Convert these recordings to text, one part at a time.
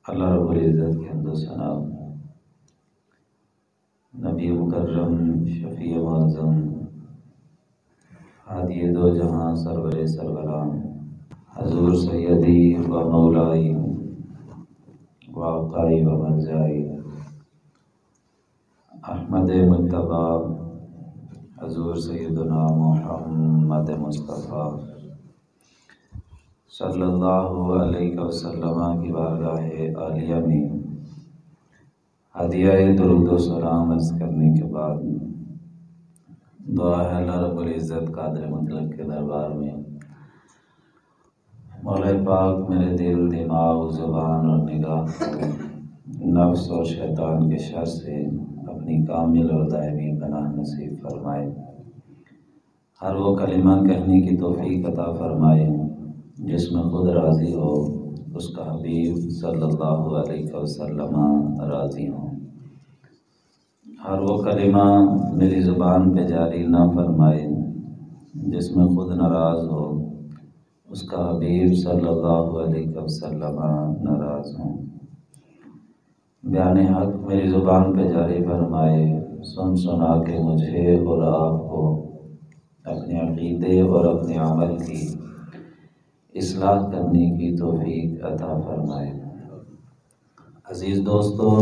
अल्लाह रब्बुल इज़्ज़त के हम्द व सना, नबी मुकर्रम शफ़ी मुअज़्ज़म हादी दो जहां सरवरे सरवरान हज़ूर सैयदी व मौलाई व आक़ाई व मर्जाई अहमद मुज्तबा हज़ूर सैयदना मुहम्मद मुस्तफ़ा सल्लल्लाहु अलैहि वसल्लम की बारगाह आलिया में हदिया दुरूद व सलाम अर्ज़ करने के बाद दुआ है अल्लाह रब्बुल इज़्ज़त कादिर मुतलक के दरबार में मौला पाक मेरे दिल, दिमाग, ज़ुबान और निगाह को नफ्स और शैतान के शर से अपनी कामिल और दायमी पनाह नसीब फरमाए। हर वो कलिमा कहने की तौफीक अता फरमाए जिसमें खुद राज़ी हो, उसका हबीब सल्लल्लाहु अलैहि वसल्लम राज़ी हो। हर वो कलिमा मेरी ज़ुबान पे जारी ना फरमाए जिसमें खुद नाराज़ हो, उसका हबीब सल्लल्लाहु अलैहि वसल्लम नाराज़ हो। बयान हक मेरी ज़ुबान पे जारी फरमाए, सुन सुना के मुझे और आपको अपने अक़ीदे और अपने अमल की इस्लाह करने की तौफीक अता फरमाए। अज़ीज़ दोस्तों,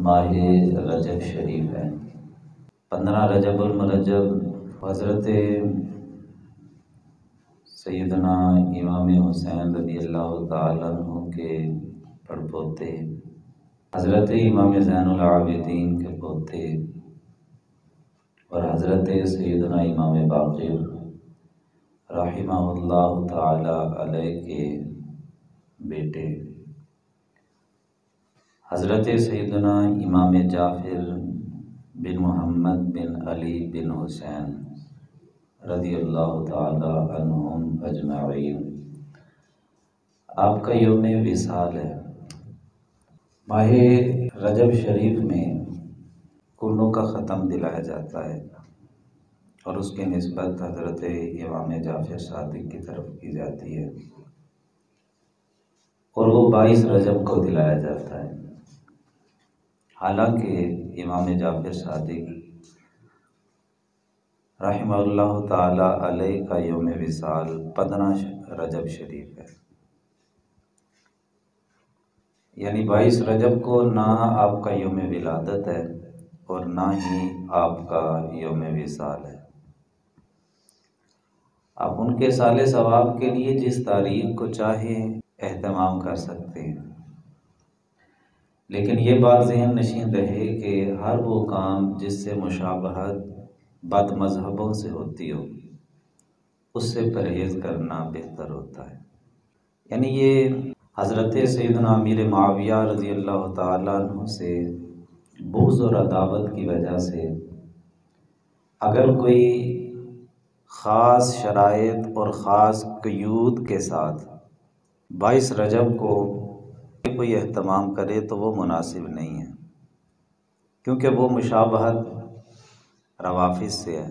माह रजब शरीफ है। 15 रजबुल मुरज्जब हज़रत सैयदना इमाम हुसैन रज़ियल्लाहु ताला अन्हु के पड़पोते हज़रत इमाम ज़ैनुल आबिदीन के पोते और हज़रत सैयदना इमाम बाक़िर रहिमहुल्लाह ताला अलैह के बेटे हज़रत सैयदना इमाम जाफ़िर बिन मोहम्मद बिन अली बिन हुसैन रज़ियल्लाहु ताला अन्हुम अजमईन आपका यौम विसाल है। माह रजब शरीफ में कुल्लों का ख़त्म दिलाया जाता है और उसकी निस्बत हज़रत इमाम जाफ़िर सादिक की तरफ की जाती है और वो 22 रजब को दिलाया जाता है। हालांकि इमाम जाफ़िर सादिक रहमतुल्लाह ताला अलैह का यौम विसाल 15 रजब शरीफ है, यानी 22 रजब को ना आपका यौम विलादत है और ना ही आपका यौम विसाल है। आप उनके साले सवाब के लिए जिस तारीख को चाहे एहतमाम कर सकते हैं, लेकिन ये बात ज़हन नशीन रहे कि हर वो काम जिससे मुशाबहत बद मज़हबों से होती हो उससे परहेज़ करना बेहतर होता है। यानी ये हज़रत सैयदना अमीर मुआविया रज़ियल्लाहु ताला अन्हु से बुग़्ज़ और अदावत की वजह से अगर कोई ख़ास शराइत और ख़ास क़यूद के साथ 22 रजब को कोई एहतमाम करे तो वो मुनासिब नहीं है, क्योंकि वो मुशाबहत रवाफ़िज़ से है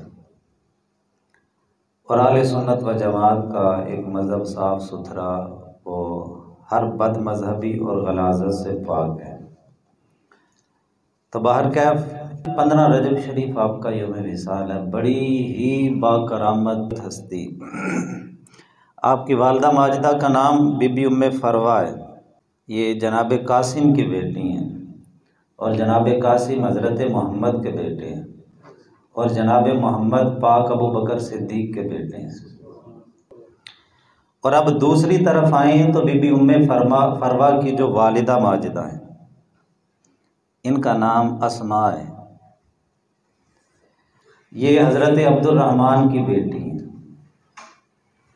और आले सुन्नत व जमात का एक मज़हब साफ़ सुथरा वो हर बद मज़हबी और गलाज़त से पाक है। तो बाहर कैफ 15 रजब शरीफ आपका यौम विसाल है। बड़ी ही बाकरामत हस्ती, आपकी वालदा माजिदा का नाम बीबी उम्मे फरवा है। ये जनाब कासिम की बेटी हैं और जनाब कासिम हज़रत मोहम्मद के बेटे हैं और जनाब मोहम्मद पाक अबू बकर सिद्दीक़ के बेटे हैं। और अब दूसरी तरफ आए तो बीबी उम्मे फरवा की जो वालिदा माजिदा हैं, इनका नाम अस्मा है। ये हज़रत अब्दुर्रहमान की बेटी हैं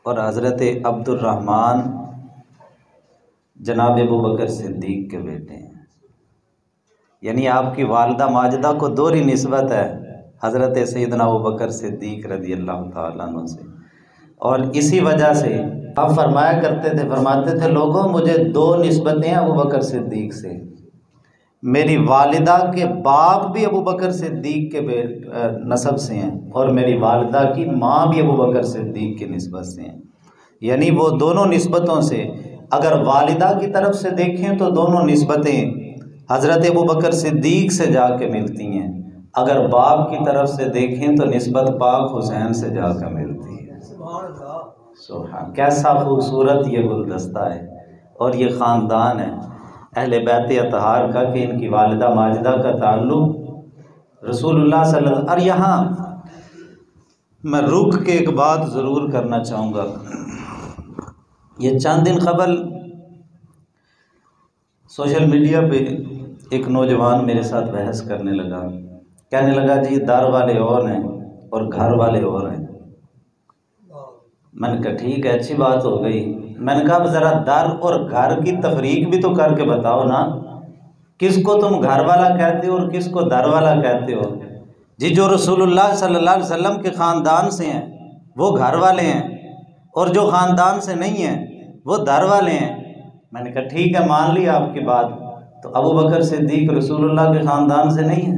और हज़रत अब्दुर्रहमान जनाब अबू बकर सिद्दीक़ के बेटे हैं। यानी आपकी वालिदा माजिदा को दोहरी निस्बत है हज़रत सैयदना अबू बकर सिद्दीक़ रज़ियल्लाहु ताला अन्हु से। और इसी वजह से आप फरमाते थे लोगों, मुझे 2 निस्बतें हैं अबू बकर सिद्दीक़ से। मेरी वालिदा के बाप भी अबू बकर सिद्दीक़ के नसब से हैं और मेरी वालिदा की माँ भी अबू बकर सिद्दीक़ की निस्बत से हैं। यानी वो दोनों निस्बतों से अगर वालिदा की तरफ से देखें तो दोनों निस्बतें हज़रत अबू बकर सिद्दीक से जाके मिलती हैं, अगर बाप की तरफ से देखें तो निस्बत पाक हुसैन से जाकर मिलती है। सुभान, कैसा खूबसूरत ये गुलदस्ता है और ये ख़ानदान है अहले बैत अतहार का कि इनकी वालिदा माजिदा का ताल्लुक़ रसूलुल्लाह सल्लल्लाहु। और यहाँ मैं रुक के एक बात ज़रूर करना चाहूँगा। ये चंद दिन कबल सोशल मीडिया पे एक नौजवान मेरे साथ बहस करने लगा, कहने लगा जी दर वाले और हैं और घर वाले और हैं। मैंने कहा ठीक है, अच्छी बात हो गई। मैंने कहा ज़रा दर और घर की तफरीक भी तो करके बताओ ना, किसको तुम घर वाला कहते हो और किसको दर वाला कहते हो। जी जो रसूलुल्लाह सल्लल्लाहु अलैहि वसल्लम के ख़ानदान से हैं वो घर वाले हैं और जो ख़ानदान से नहीं हैं वो दर वाले हैं। मैंने कहा ठीक है, मान लिया आपकी बात। तो अबू बकर सिद्दीक रसूलुल्लाह के ख़ानदान से नहीं है,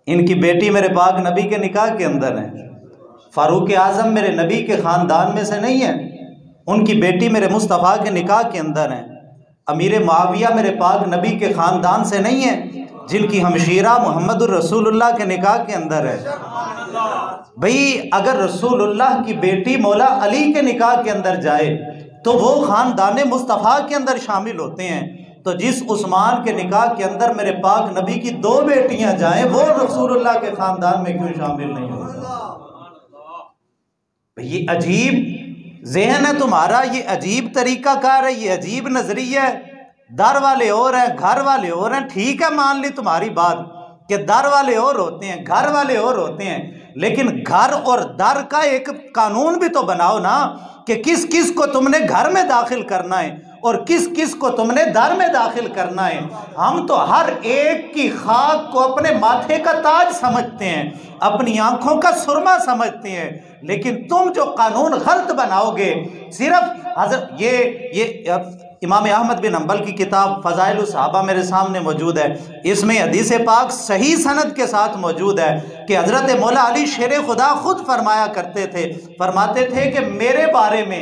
इनकी बेटी मेरे पाक नबी के निकाह के अंदर है। फ़ारूक आज़म मेरे नबी के ख़ानदान में से नहीं है, उनकी बेटी मेरे मुस्तफ़ा के निकाह के अंदर है। अमीर मुआविया मेरे पाक नबी के ख़ानदान से नहीं है, जिनकी हमशीरा मुहम्मदुर रसूलुल्लाह के निकाह के अंदर है। भाई अगर रसूलुल्लाह की बेटी मौला अली के निकाह के अंदर जाए तो वो ख़ानदान मुस्तफ़ा के अंदर शामिल होते हैं। तो जिस उस्मान के निकाह के अंदर मेरे पाक नबी की 2 बेटियां जाएं वो रसूलुल्लाह के ख़ानदान में क्यों शामिल नहीं होती? ये अजीब ज़हन है तुम्हारा, ये अजीब तरीका कार है, ये अजीब नज़रिया है। दर वाले और हैं घर वाले और हैं, ठीक है मान ली तुम्हारी बात कि दर वाले और होते हैं घर वाले और होते हैं, लेकिन घर और दर का एक कानून भी तो बनाओ ना कि किस किस को तुमने घर में दाखिल करना है और किस किस को तुमने दर में दाखिल करना है। हम तो हर एक की खाक को अपने माथे का ताज समझते हैं, अपनी आंखों का सुरमा समझते हैं, लेकिन तुम जो कानून गलत बनाओगे सिर्फ हज़रत ये इमाम अहमद बिन हंबल की किताब फ़ज़ाइल सहाबा मेरे सामने मौजूद है, इसमें हदीस पाक सही सनद के साथ मौजूद है कि हज़रत मौला अली शेर खुदा खुद फरमाया करते थे, फरमाते थे कि मेरे बारे में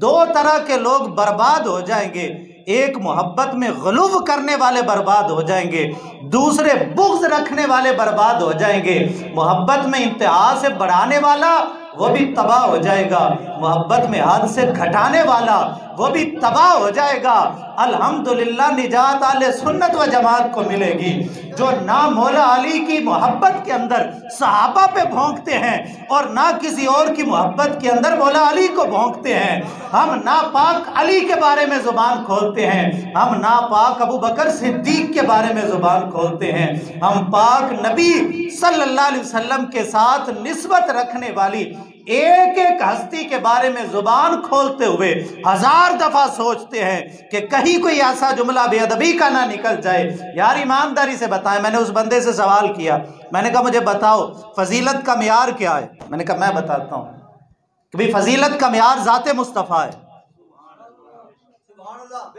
2 तरह के लोग बर्बाद हो जाएंगे, एक मोहब्बत में ग़ुलूव करने वाले बर्बाद हो जाएंगे, दूसरे बुग़्ज़ रखने वाले बर्बाद हो जाएंगे। मोहब्बत में इंतहा से बढ़ाने वाला वो भी तबाह हो जाएगा, मोहब्बत में हद से घटाने वाला वो भी तबाह हो जाएगा। अल्हम्दुलिल्लाह निजात आले सुन्नत व जमात को मिलेगी जो ना मौला अली की मोहब्बत के अंदर सहाबा पे भोंकते हैं और ना किसी और की मोहब्बत के अंदर मौला अली को भोंकते हैं। हम नापाक अली के बारे में ज़ुबान खोलते हैं, हम नापाक अबू बकर सिद्दीक के बारे में ज़ुबान खोलते हैं, हम पाक नबी सल्लल्लाहु अलैहि वसल्लम के साथ निस्बत रखने वाली एक एक हस्ती के बारे में जुबान खोलते हुए 1000 दफा सोचते हैं कि कहीं कोई ऐसा जुमला बेअदबी का ना निकल जाए। यार ईमानदारी से बताएं, मैंने उस बंदे से सवाल किया, मैंने कहा मुझे बताओ फजीलत का मियार क्या है। मैंने कहा मैं बताता हूं कि भाई फजीलत का मियार ज़ाते मुस्तफ़ा है।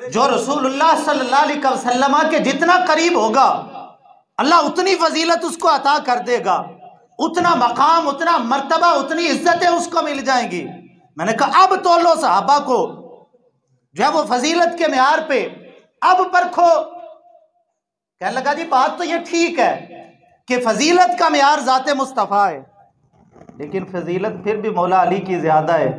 जो रसूलुल्लाह सल्लल्लाहु अलैहि वसल्लम के जितना करीब होगा अल्लाह उतनी फजीलत उसको अता कर देगा, उतना मकाम, उतना मर्तबा, उतनी इज्जतें उसको मिल जाएंगी। मैंने कहा अब तोलो सहाबा को जो है वो फजीलत के म्यार पे, अब परखो। कहने लगा जी बात तो ये ठीक है कि फजीलत का म्यार ज़ाते मुस्तफ़ा है, लेकिन फजीलत फिर भी मौला अली की ज़्यादा है।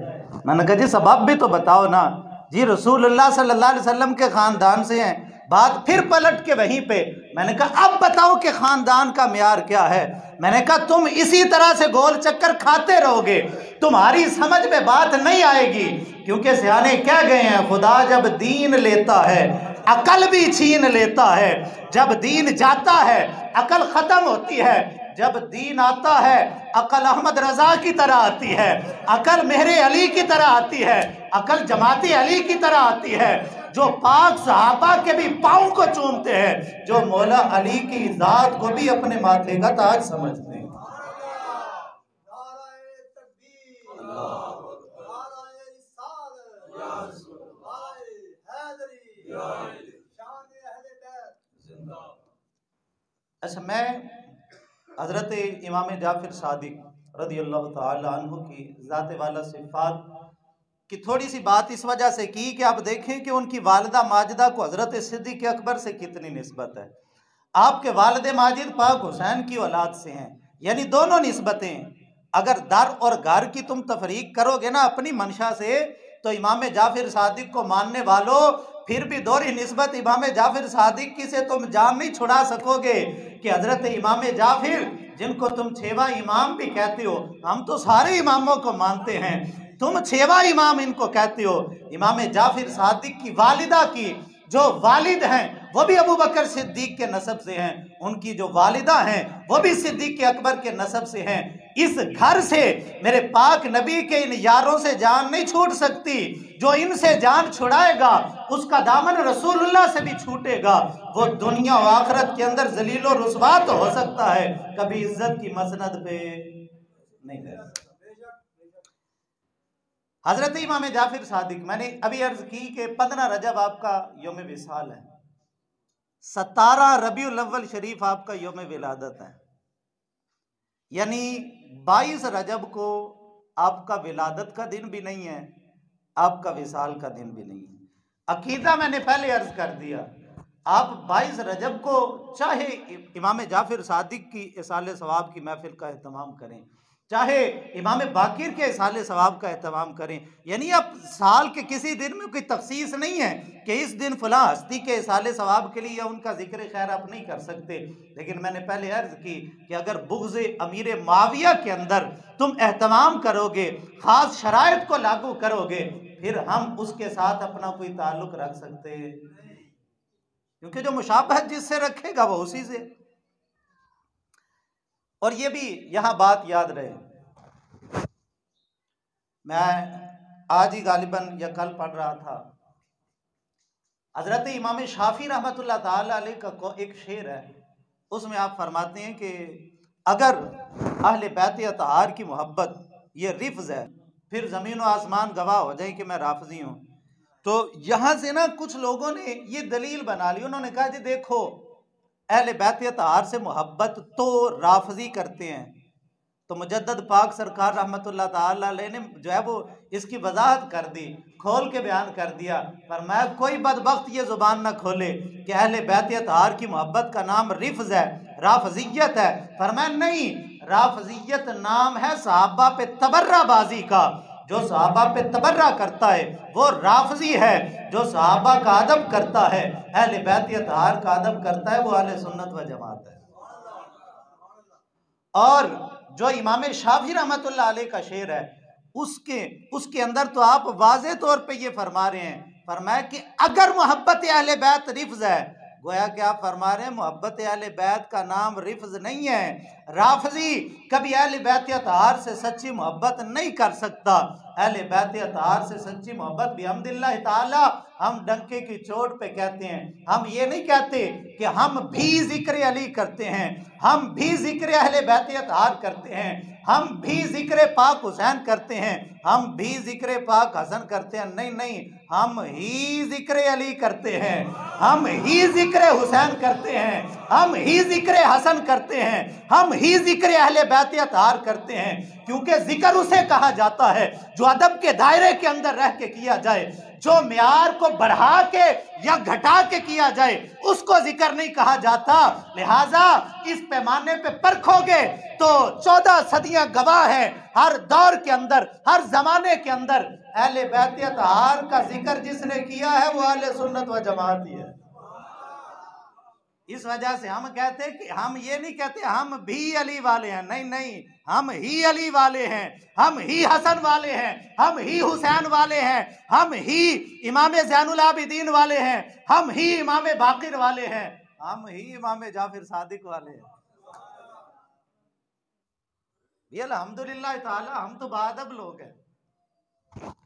मैंने कहा जी सबब भी तो बताओ ना। जी रसूलुल्लाह सल्लल्लाहु अलैहि वसल्लम के ख़ानदान से हैं। बात फिर पलट के वहीं पे, मैंने कहा अब बताओ कि ख़ानदान का म्यार क्या है। मैंने कहा तुम इसी तरह से गोल चक्कर खाते रहोगे, तुम्हारी समझ में बात नहीं आएगी, क्योंकि सियाने क्या गए हैं, खुदा जब दीन लेता है अकल भी छीन लेता है, जब दीन जाता है अकल ख़त्म होती है, जब दीन आता है अकल अहमद रजा की तरह आती है, अकल मेहरे अली की तरह आती है, अकल जमाती अली की तरह आती है, जो पाक सहाबा के भी पाँव को चूमते हैं, जो मौला अली की जात को भी अपने माथे का ताज समझते हैं। अच्छा, मैं हज़रत इमाम जाफ़र सादिक रज़ियल्लाहु ताला अन्हु की ज़ात वाला सिफ़ात कि थोड़ी सी बात इस वजह से की कि आप देखें कि उनकी वालिदा माजिदा को हजरत सिद्दीक़ अकबर से कितनी निस्बत है। आपके वालिद माजिद पाक हुसैन की औलाद से हैं, यानी दोनों निस्बतें। अगर दर और घर की तुम तफरीक करोगे ना अपनी मंशा से, तो इमाम जाफिर सादिक को मानने वालों फिर भी दोहरी निस्बत इमाम जाफिर सादिक की से तुम जान नहीं छुड़ा सकोगे कि हजरत इमाम जाफिर, जिनको तुम छेवा इमाम भी कहते हो, हम तो सारे इमामों को मानते हैं, तुम छेवा इमाम इनको कहते हो। इमाम जाफिर सादिक की वालिदा की जो वालिद हैं वो भी अबू बकर सिद्दीक के नसब से हैं, उनकी जो वालिदा हैं वो भी सिद्दीक के अकबर के नसब से हैं। इस घर से मेरे पाक नबी के इन यारों से जान नहीं छूट सकती। जो इनसे जान छुड़ाएगा उसका दामन रसूलुल्लाह से भी छूटेगा। वो दुनिया और आखिरत के अंदर जलील और रुसवा तो हो सकता है, कभी इज्जत की मसनद पे नहीं है। हजरत इमाम जाफिर सादिक, मैंने अभी अर्ज की कि 15 रजब आपका योम विसाल है, 17 रबीउल अव्वल शरीफ आपका योम विलादत है, यानी 22 रजब को आपका विलादत का दिन भी नहीं है, आपका विसाल का दिन भी नहीं है। अकीदा मैंने पहले अर्ज कर दिया, आप 22 रजब को चाहे इमाम जाफिर सादिक की इसाले सवाब की महफिल का एहतमाम करें, चाहे इमाम बाकिर के इसाले सवाब का एहतमाम करें, यानी अब साल के किसी दिन में कोई तखसीस नहीं है कि इस दिन फला हस्ती के इसाले सवाब के लिए या उनका जिक्र खैर आप नहीं कर सकते। लेकिन मैंने पहले अर्ज की कि अगर बुग़्ज़ अमीर मुआविया के अंदर तुम एहतमाम करोगे, ख़ास शराइत को लागू करोगे, फिर हम उसके साथ अपना कोई ताल्लुक़ रख सकते हैं, क्योंकि जो मुशाबहत जिससे रखेगा वो उसी से। और ये भी यहाँ बात याद रहे, मैं आज ही गालिबन या कल पढ़ रहा था, हजरत इमाम शाफी रहमतुल्लाह ताला अलैह का एक शेर है, उसमें आप फरमाते हैं कि अगर अहले बैत अतहार की मोहब्बत ये रिफ्ज है, फिर ज़मीन व आसमान गवाह हो जाए कि मैं राफजी हूँ। तो यहाँ से ना कुछ लोगों ने ये दलील बना ली, उन्होंने कहा जी देखो, अहले बैत अतहार से मोहब्बत तो राफजी करते हैं, तो मुजद्दद पाक सरकार रहमतुल्लाह ताला अलैह ने जो है वो इसकी वजाहत कर दी, खोल के बयान कर दिया। पर मैं कोई बदबख्त ये जुबान ना खोले कि अहले बैत अतहार की मोहब्बत का नाम रिफ्ज है, राफजियत है। पर मैं नहीं, राफजियत नाम है सहाबा पे तबर्राबाजी का। जो सहाबा पे तबर्रा करता है वो राफजी है, जो सहाबा का अदब करता है, अहले बैत अतहार का अदब करता है, वो अहले सुन्नत व जमात है। और जो इमाम शाफी रहमतुल्लाह अलैह का शेर है, उसके अंदर तो आप वाज़े तौर पे ये फरमा रहे हैं, फरमाया कि अगर मोहब्बत अहले बैत रिफ्ज है, गोया कि आप फरमा रहे हैं मोहब्बत अहले बैत का नाम रिफ्ज नहीं है। राफजी कभी अहले बैत अतहार से सच्ची मोहब्बत नहीं कर सकता। अहले बैत अतहार से सच्ची मोहब्बत बिहम्दिल्लाह ताला हम डंके की चोट पे कहते हैं। हम ये नहीं कहते कि हम भी जिक्र अली करते हैं, हम भी जिक्र अहले बैत अतहार करते हैं, हम भी जिक्र पाक हुसैन करते हैं, हम भी जिक्र पाक हसन करते हैं। नहीं नहीं, हम ही जिक्र अली करते हैं, हम ही जिक्र हुसैन करते हैं, हम ही जिक्र हसन करते हैं, हम ही जिक्र अहले बैत अतहार करते हैं। क्योंकि जिक्र उसे कहा जाता है जो अदब के दायरे के अंदर रह के किया जाए, जो म्यार को बढ़ा के या घटा के किया जाए उसको जिक्र नहीं कहा जाता। लिहाजा इस पैमाने पे परखोगे तो 14 सदियां गवाह है, हर दौर के अंदर, हर जमाने के अंदर अहले बैत अतहार का जिक्र जिसने किया है वो अहले सुन्नत व जमात ही है। इस वजह से हम कहते हैं कि हम ये नहीं कहते हम भी अली वाले हैं, नहीं नहीं, हम ही अली वाले हैं, हम ही हसन वाले हैं, हम ही हुसैन वाले हैं, हम ही इमाम ज़ैनुल आबिदीन वाले हैं, हम ही इमाम बाकिर वाले हैं, हम ही इमाम जाफिर सादिक वाले हैं। ये अल्हम्दुलिल्लाह ताला हम तो बाअदब लोग हैं।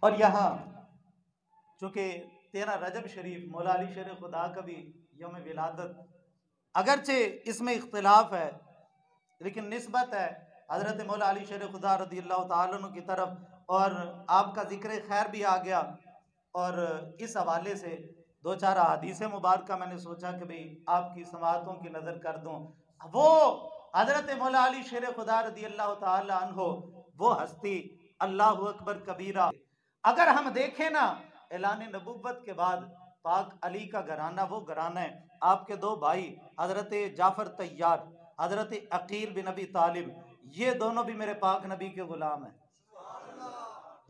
और यहाँ चूंकि 13 रजब शरीफ मौला अली शेर खुदा का भी यौम विलादत, अगरचे इसमें इख्तिलाफ है लेकिन निस्बत है हज़रत मौला अली शेर खुदा रज़ियल्लाहु ताला अन्हु की तरफ, और आपका जिक्र खैर भी आ गया। और इस हवाले से 2-4 हदीस मुबारक मैंने सोचा कि भाई आपकी समातों की नज़र कर दूँ। वो हज़रत मौला अली शेर खुदा रज़ियल्लाहु ताला अन्हु, वो हस्ती, अल्लाहु अकबर कबीरा, अगर हम देखें ना, ऐलान नबुव्वत के बाद पाक अली का घराना वो घराना है, आपके दो भाई हजरत जाफर तैयार, हजरत अकील बिन अबी तालिब, ये दोनों भी मेरे पाक नबी के गुलाम हैं,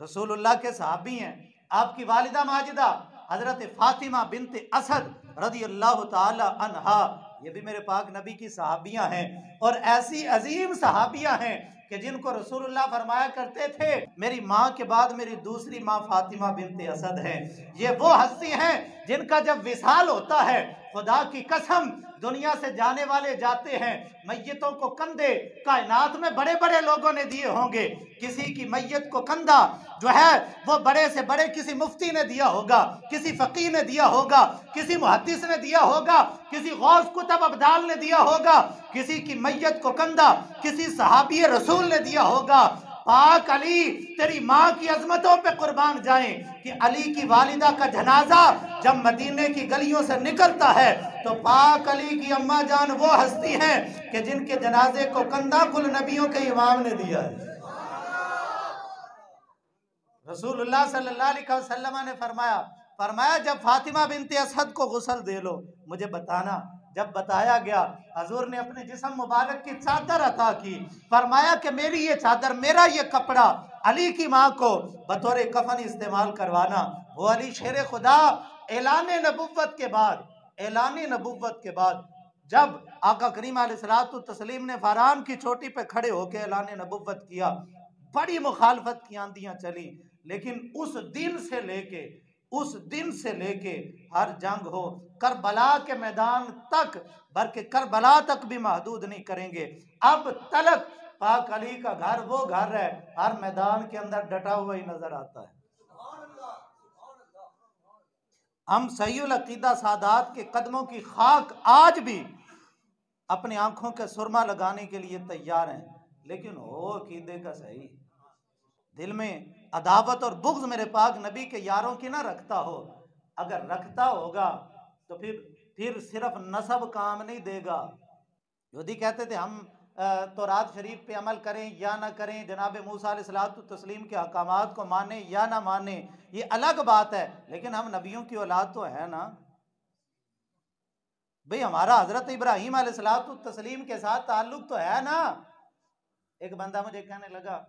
रसूलुल्लाह के सहाबी हैं। आपकी वालिदा माजिदा हजरत फातिमा बिनते असद रदी अल्लाह ताला अन्हा, ये भी मेरे पाक नबी की सहाबियां हैं। और ऐसी अजीम सहाबियां हैं कि जिनको रसूलुल्लाह फरमाया करते थे मेरी माँ के बाद मेरी दूसरी माँ फातिमा बिनते असद है। ये वो हस्ती हैं जिनका जब विसाल होता है, खुदा की कसम दुनिया से जाने वाले जाते हैं, मैयतों को कंधे कायनात में बड़े बड़े लोगों ने दिए होंगे, किसी की मैयत को कंधा जो है वो बड़े से बड़े किसी मुफ्ती ने दिया होगा, किसी फकीर ने दिया होगा, किसी मुहद्दिस ने दिया होगा, किसी गौस कुतुब अब्दाल ने दिया होगा, किसी की मैयत को कंधा किसी सहाबी रसूल ने दिया होगा। पाक अली तेरी माँ की अजमतों पे कुर्बान जाएं कि अली की वालिदा का जनाजा जब मदीने की गलियों से निकलता है तो पाक अली की अम्मा जान वो हस्ती हैं कि जिनके जनाजे को कंधा कुल नबियों के इमाम ने दिया है। रसूलुल्लाह सल्लल्लाहु अलैहि वसल्लम ने फरमाया जब फातिमा बिनते असद को गुस्ल दे लो मुझे बताना। जब बताया गया हजूर ने अपने जिस्म मुबारक की चादर अता की, फरमाया कि मेरी ये चादर, मेरा ये कपड़ा अली की माँ को बतौर कफन इस्तेमाल करवाना। वो अली शेर खुदा ऐलान नबुव्वत के बाद जब आका करीम अलैहिस्सलातु तस्लीम ने फरहान की चोटी पे खड़े होकर ऐलान नबुव्वत किया, बड़ी मुखालफत की आंधियां चली, लेकिन उस दिन से लेके हर जंग हो करबला के मैदान तक, बल्कि करबला तक भी महदूद नहीं करेंगे, अब तलक पाक अली का घर वो घर है हर मैदान के अंदर डटा हुआ ही नजर आता है। हम सहीउल अकीदा सादात के कदमों की खाक आज भी अपनी आंखों के सुरमा लगाने के लिए तैयार हैं, लेकिन हो अकीदे का सही, दिल में अदावत और बुग़्ज़ मेरे पाक नबी के यारों की ना रखता हो। अगर रखता होगा तो फिर सिर्फ नसब काम नहीं देगा। यहूदी कहते थे हम तौरात शरीफ पे अमल करें या ना करें, जनाब मूसा अलैहिस्सलातु तस्लीम के अहकामात को माने या ना माने ये अलग बात है, लेकिन हम नबियों की औलाद तो है ना भाई, हमारा हजरत इब्राहीम अलैहिस्सलातु तस्लीम के साथ ताल्लुक तो है ना। एक बंदा मुझे कहने लगा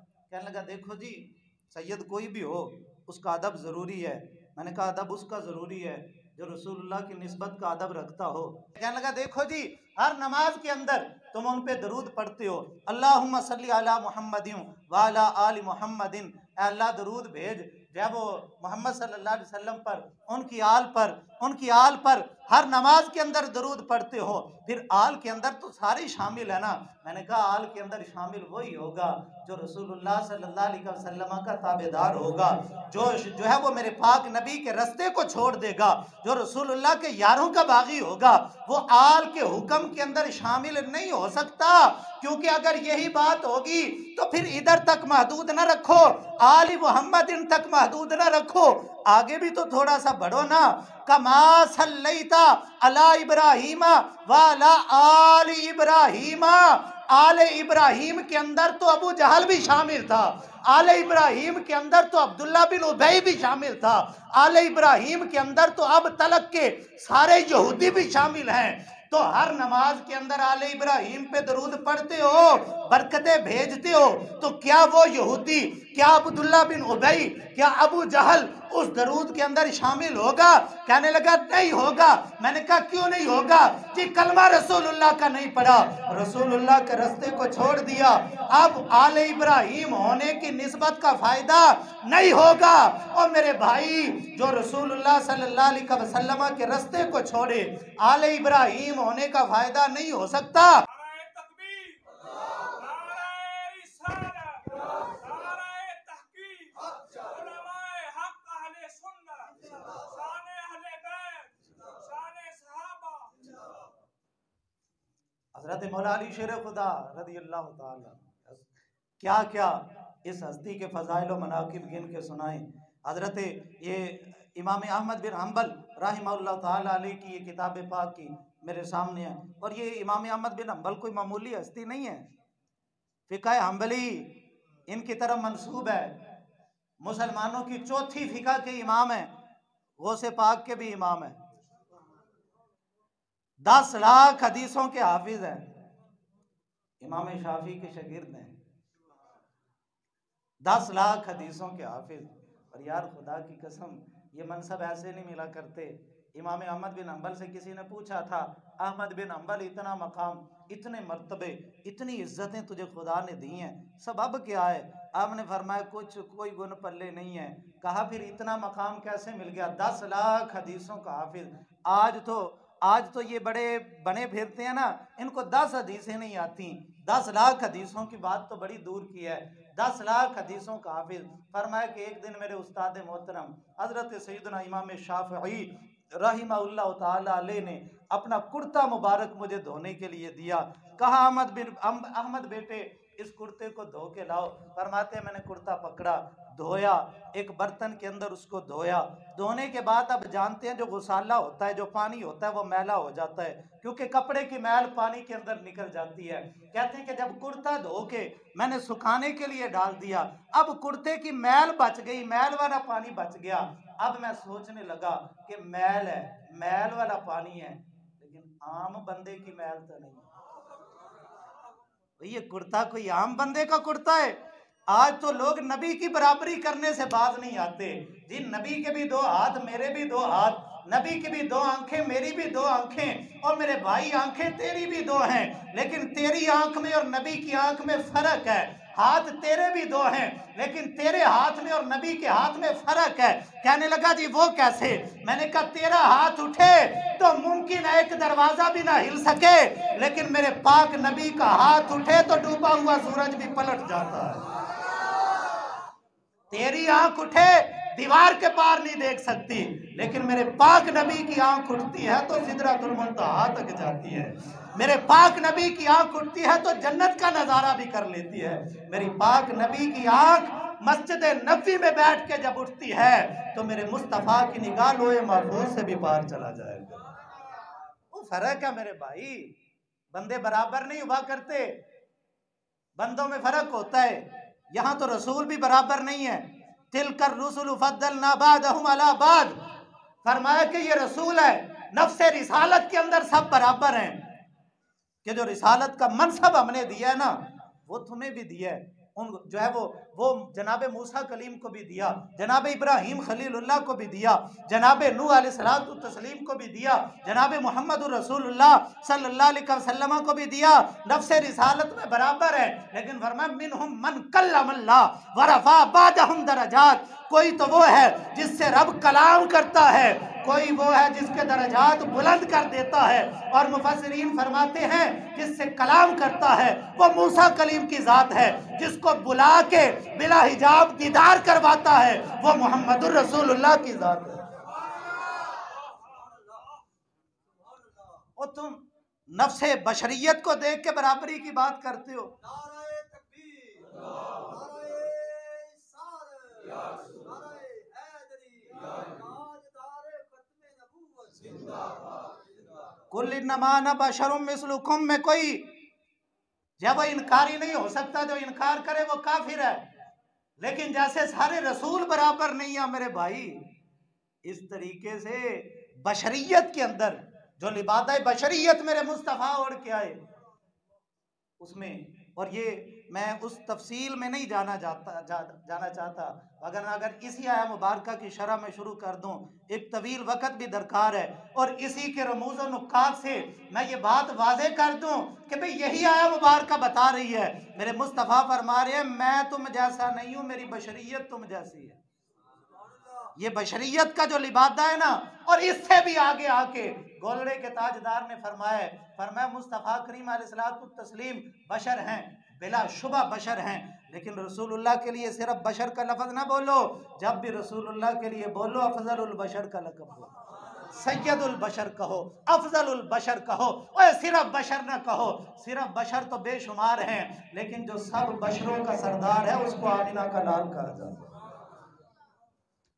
देखो जी सैयद कोई भी हो उसका अदब ज़रूरी है। मैंने कहा अदब उसका ज़रूरी है जो रसूलुल्लाह की निस्बत का अदब रखता हो। कहने लगा देखो जी हर नमाज के अंदर तुम उन पे दरूद पढ़ते हो, अल्लाहुम्मा सल्ली अला मुहम्मदिन व अला आलि मुहम्मदिन, अल्लाह दरूद भेज जब वो मोहम्मद सल्लल्लाहु अलैहि वसल्लम पर, उनकी आल पर हर नमाज के अंदर दरूद पढ़ते हो। फिर आल के अंदर तो सारे शामिल है ना। मैंने कहा आल के अंदर शामिल वही होगा जो रसूलुल्लाह सल्लल्लाहु अलैहि वसल्लम का ताबेदार होगा, जो है वो मेरे पाक नबी के रास्ते को छोड़ देगा, जो रसूलुल्लाह के यारों का बागी होगा, वो आल के हुक्म के अंदर शामिल नहीं हो सकता। क्योंकि अगर यही बात होगी तो फिर इधर तक महदूद न रखो, आली मोहम्मद इन तक महदूद न रखो, आगे भी तो थोड़ा सा बढ़ो ना। कमा सल्लैता अला इब्राहीमा व अला आली इब्राहीमा, आले इब्राहीम के अंदर तो अबू जहल भी शामिल था, आले इब्राहीम के अंदर तो अब्दुल्ला बिन उबई भी शामिल था, आले इब्राहीम के अंदर तो अब तलक के सारे यहूदी भी शामिल हैं। तो हर नमाज के अंदर आले इब्राहीम पे दरूद पढ़ते हो, बरकतें भेजते हो, तो क्या वो यहूदी, क्या अब्दुल्ला बिन उबई, क्या अबू जहल उस दरूद के अंदर शामिल होगा? कहने लगा नहीं होगा। मैंने कहा क्यों नहीं होगा? जी कलमा रसूलुल्लाह का नहीं पढ़ा, रसूलुल्लाह के रास्ते को छोड़ दिया, अब आले इब्राहीम होने की निस्बत का फायदा नहीं होगा। और मेरे भाई जो रसूलुल्लाह सल्लल्लाहु अलैहि वसल्लम के रास्ते को छोड़े, आले इब्राहीम होने का फायदा नहीं हो सकता। हजरत मौला अली शेर खुदा रज़ियल्लाहु ताला क्या क्या इस हस्ती के फ़ज़ाइल व मनाक़िब गिन के सुनाएं। हजरत ये इमाम अहमद बिन हम्बल रहमतुल्लाह ताला अलैह की ये किताब पाक की मेरे सामने है, और ये इमाम अहमद बिन हम्बल कोई मामूली हस्ती नहीं है, फ़िक़्ह हम्बली इनकी तरफ मंसूब है। मुसलमानों की चौथी फिका के इमाम है, गौसे पाक के भी इमाम है, 10 लाख हदीसों के हाफिज हैं, इमाम शाफी के शागिर्द हैं, 10 लाख हदीसों के हाफिज। और यार खुदा की कसम ये मनसब ऐसे नहीं मिला करते। इमाम अहमद बिन हंबल से किसी ने पूछा था, अहमद बिन हंबल इतना मकाम, इतने मर्तबे, इतनी इज्जतें तुझे खुदा ने दी हैं, सबब क्या है? आपने फरमाया कुछ कोई गुण पल्ले नहीं है। कहा फिर इतना मकाम कैसे मिल गया? 10 लाख हदीसों का हाफिज। आज तो ये बड़े बने फिरते हैं ना, इनको 10 हदीसें नहीं आती, 10 लाख हदीसों की बात तो बड़ी दूर की है। 10 लाख हदीसों का हाफिज। फरमाया कि एक दिन मेरे उस्ताद मोहतरम हजरत सैयदना इमाम शाफई रहिमहुल्लाह ताला अलैह ने अपना कुर्ता मुबारक मुझे धोने के लिए दिया। कहा अहमद बेटे इस कुर्ते को धो के लाओ। फरमाते मैंने कुर्ता पकड़ा, धोया, एक बर्तन के अंदर उसको धोया। धोने के बाद अब जानते हैं जो गुसाला होता है, जो पानी होता है वो मैला हो जाता है, क्योंकि कपड़े की मैल पानी के अंदर निकल जाती है। कहते हैं कि जब कुर्ता धो के मैंने सुखाने के लिए डाल दिया, अब कुर्ते की मैल बच गई, मैल वाला पानी बच गया। अब मैं सोचने लगा कि मैल है, मैल वाला पानी है, लेकिन आम बंदे की मैल तो नहीं। ये कुर्ता कोई आम बंदे का कुर्ता है? आज तो लोग नबी की बराबरी करने से बाज नहीं आते। जी नबी के भी 2 हाथ, मेरे भी 2 हाथ, नबी की भी 2 आंखें, मेरी भी 2 आंखें, और मेरे भाई आंखें तेरी भी 2 हैं, लेकिन तेरी आंख में और नबी की आंख में फर्क है। हाथ तेरे भी 2 हैं, लेकिन तेरे हाथ में और नबी के हाथ में फर्क है। कहने लगा जी वो कैसे? मैंने कहा तेरा हाथ उठे तो मुमकिन है एक दरवाजा भी ना हिल सके, लेकिन मेरे पाक नबी का हाथ उठे तो डूबा हुआ सूरज भी पलट जाता है। तेरी आंख उठे दीवार के पार नहीं देख सकती, लेकिन मेरे पाक नबी की आंख उठती है तो सिदरतुल मुंतहा तक जाती है। मेरे पाक नबी की आंख उठती है तो जन्नत का नजारा भी कर लेती है। मेरी पाक नबी की आंख मस्जिद नबी में बैठ के जब उठती है तो मेरे मुस्तफा की निगाह लोहे महफूज से भी पार चला जाएगा। वो फर्क है मेरे भाई, बंदे बराबर नहीं हुआ करते, बंदों में फर्क होता है। यहां तो रसूल भी बराबर नहीं है। तिलकर रुसुल फद्दलना बादहुम अला बाद। फरमाया कि ये रसूल है, नफ्से रिसालत के अंदर सब बराबर हैं, कि जो रिसालत का मनसब हमने दिया है ना वो तुम्हें भी दिया है। उन जो है वो जनाबे मूसा कलीम को भी दिया, जनाबे इब्राहिम खलीलुल्लाह को भी दिया, जनाबे नूह अलैहिस्सलातु तस्लीम को भी दिया, जनाबे मोहम्मदुर रसूलुल्लाह सल्लल्लाहु अलैहि वसल्लम को भी दिया। नफ्से रिसालत में बराबर है, लेकिन फरमाया मिनहुम मन कल्लमल्लाह व रफा बादहुम दरजात। कोई तो वो है जिससे रब कलाम करता है, कोई वो है जिसके दरजात बुलंद कर देता है। और मुफस्सिरीन फरमाते हैं जिससे कलाम करता है वो मूसा कलीम की जात है, जिसको बुला के बिला हिजाब दीदार करवाता है वो मोहम्मदुर रसूलुल्लाह की जात है। और तुम नफ्से बशरियत को देख के बराबरी की बात करते हो। कुल इन्नमा अना बशरुम मिस्लुकुम में कोई जब इनकारी नहीं हो सकता, जो इनकार करे वो काफिर है। लेकिन जैसे सारे रसूल बराबर नहीं है मेरे भाई, इस तरीके से बशरियत के अंदर जो लिबादा बशरियत मेरे मुस्तफ़ा ओढ़ के आए उसमें, और ये मैं उस तफसील में नहीं जाना चाहता, अगर इसी आया मुबारका की शरह में शुरू कर दूं एक तवील वक़्त भी दरकार है। और इसी के रमूज़ और नुक्कात से मैं ये बात वाज़े कर दूं कि भाई यही आया मुबारका बता रही है, मेरे मुस्तफ़ा फरमा रहे हैं मैं तुम जैसा नहीं हूं, मेरी बशरियत तुम जैसी है। ये बशरियत का जो लिबादा है ना, और इससे भी आगे आके गोलड़े के ताजदार ने फरमाया मुस्तफ़ा करीम अलैहिस्सलातु तस्लीम बशर हैं, बिला शुबा बशर हैं, लेकिन रसूलुल्लाह के लिए सिर्फ बशर का लफ्ज़ ना बोलो, जब भी रसूलुल्लाह के लिए बोलो अफजलुल बशर का लक़ब बोलो, सैयदुल बशर कहो, अफजलुल बशर कहो, और सिर्फ बशर ना कहो। सिर्फ बशर तो बेशुमार हैं, लेकिन जो सब बशरों का सरदार है उसको आमिना का लाल कहा जाता है।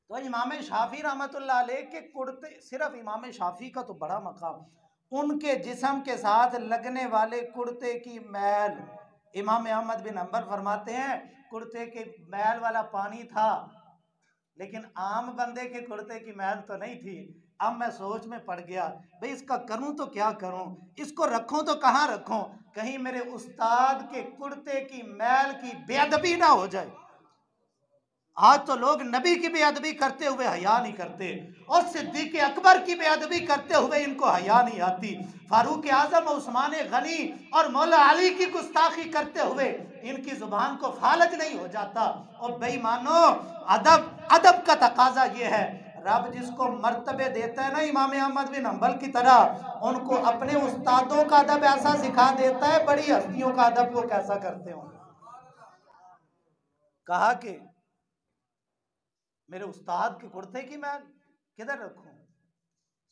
तो इमाम शाफी रहमतुल्लाह अलैह के कुर्ते, सिर्फ इमाम शाफी का तो बड़ा मकाम, उनके जिस्म के साथ लगने वाले कुर्ते की मैल, इमाम अहमद बिन हंबल फरमाते हैं कुर्ते के मैल वाला पानी था लेकिन आम बंदे के कुर्ते की मैल तो नहीं थी। अब मैं सोच में पड़ गया, भाई इसका करूं तो क्या करूं, इसको रखूं तो कहाँ रखूं, कहीं मेरे उस्ताद के कुर्ते की मैल की बेअदबी ना हो जाए। आज तो लोग नबी की बेअदबी करते हुए हया नहीं करते, और सिद्दीक अकबर की बेअदबी करते हुए इनको हया नहीं आती। फारूक आजम, उस्मान गनी और मौला अली की गुस्ताखी करते हुए इनकी जुबान को फालज नहीं हो जाता। और बेईमानो, अदब अदब का तकाजा ये है, रब जिसको मर्तबे देता है ना इमाम अहमद बिन हंबल की तरह, उनको अपने उस्तादों का अदब ऐसा सिखा देता है, बड़ी हस्तियों का अदब वो कैसा करते हो। कहा कि मेरे उस्ताद के कुर्ते की मैं किधर रखूं,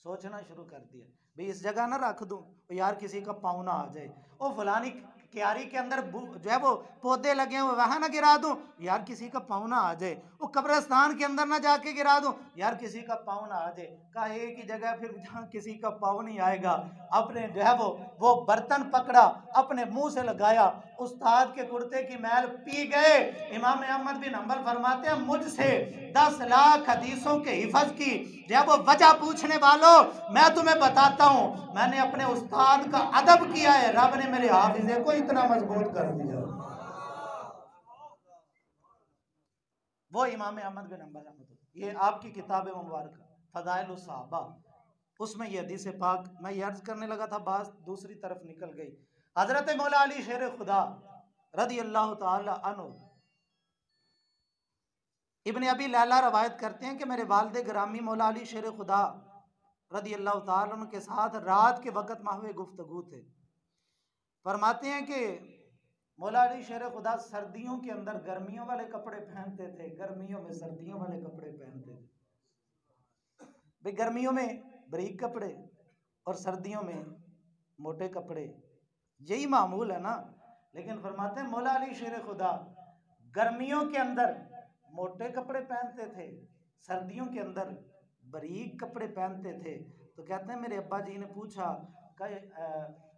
सोचना शुरू कर दिया, भाई इस जगह ना रख दूं, यार किसी का पाँव ना आ जाए, ओ फलानी क्यारी के अंदर जो है वो पौधे लगे हुए वहां ना गिरा दूं, यार किसी का पाँव ना आ जाए, वो कब्रिस्तान के अंदर ना जाके गिरा दूं, यार किसी का पाँव ना आ जाए। कहा एक ही जगह फिर जहां किसी का पाँव नहीं आएगा, अपने जो है वो बर्तन पकड़ा, अपने मुंह से लगाया, उस्ताद के कुर्ते की मैल पी गए। इमाम अहमद बिन हंबल फरमाते हैं, मुझसे 10 लाख हदीसों के हिफज की जब वो वजह पूछने वालों, मैं तुम्हें बताता हूं, मैंने अपने उस्ताद का अदब किया है, रब ने मेरे हाफिजे को इतना मजबूत कर दिया। वो इमाम अहमद बिन हंबल, ये आपकी किताब मुबारक फदाइल सहाबा, उसमें ये हदीस पाक मैं ये अर्ज करने लगा था, बात दूसरी तरफ निकल गई। हजरत मौला अली शेर खुदा रदी अल्लाह ताला अन्हु इब्न अबी लैला रवायत करते हैं कि मेरे वालिद ग्रामी मौला अली शेर खुदा रदी अल्लाह ताला अन्हु के साथ रात के वक़्त महवे गुफ्तगू थे। फरमाते हैं कि मौला अली शेर खुदा सर्दियों के अंदर गर्मियों वाले कपड़े पहनते थे, गर्मियों में सर्दियों वाले कपड़े पहनते थे। भाई गर्मियों में बारीक कपड़े और सर्दियों में मोटे कपड़े, यही मामूल है ना। लेकिन फरमाते हैं मौला अली शेर खुदा गर्मियों के अंदर मोटे कपड़े पहनते थे, सर्दियों के अंदर बारीक कपड़े पहनते थे। तो कहते हैं मेरे अब्बा जी ने पूछा कि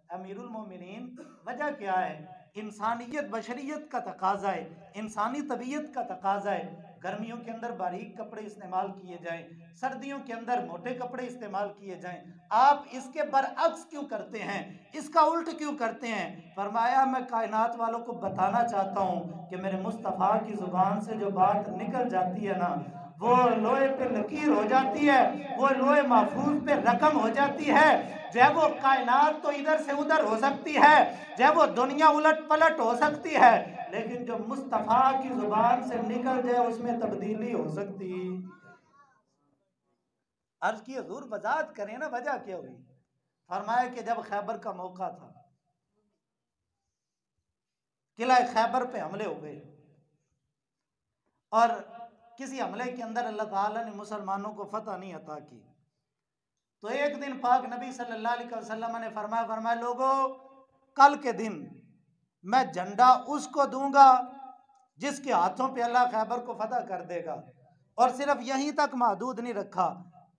अमीरुल मोमिनीन वजह क्या है, इंसानियत बशरियत का तकाजा है, इंसानी तबीयत का तकाजा है, गर्मियों के अंदर बारीक कपड़े इस्तेमाल किए जाएं, सर्दियों के अंदर मोटे कपड़े इस्तेमाल किए जाएं, आप इसके बरअक्स क्यों करते हैं, इसका उल्ट क्यों करते हैं। फरमाया मैं कायनात वालों को बताना चाहता हूँ कि मेरे मुस्तफ़ा की जुबान से जो बात निकल जाती है ना, वो लोहे पे लकीर हो जाती है, वो लोहे महफूज पे रकम हो जाती है। जो है वो कायनात तो इधर से उधर हो सकती है, जो है वो दुनिया उलट पलट हो सकती है, लेकिन जो मुस्तफ़ा की जुबान से निकल जाए उसमें तब्दीली हो सकती। अर्ज की हुजूर वजाहत करें ना, वजह क्या हुई। फरमाया कि जब खैबर का मौका था, किला खैबर पे हमले हुए, और किसी हमले के अंदर अल्लाह ताला ने मुसलमानों को फतह नहीं अता की। तो एक दिन पाक नबी सल्लल्लाहु अलैहि वसल्लम ने फरमाया लोगों, कल के दिन मैं झंडा उसको दूंगा जिसके हाथों पे अल्लाह खैबर को फतह कर देगा। और सिर्फ यहीं तक महदूद नहीं रखा,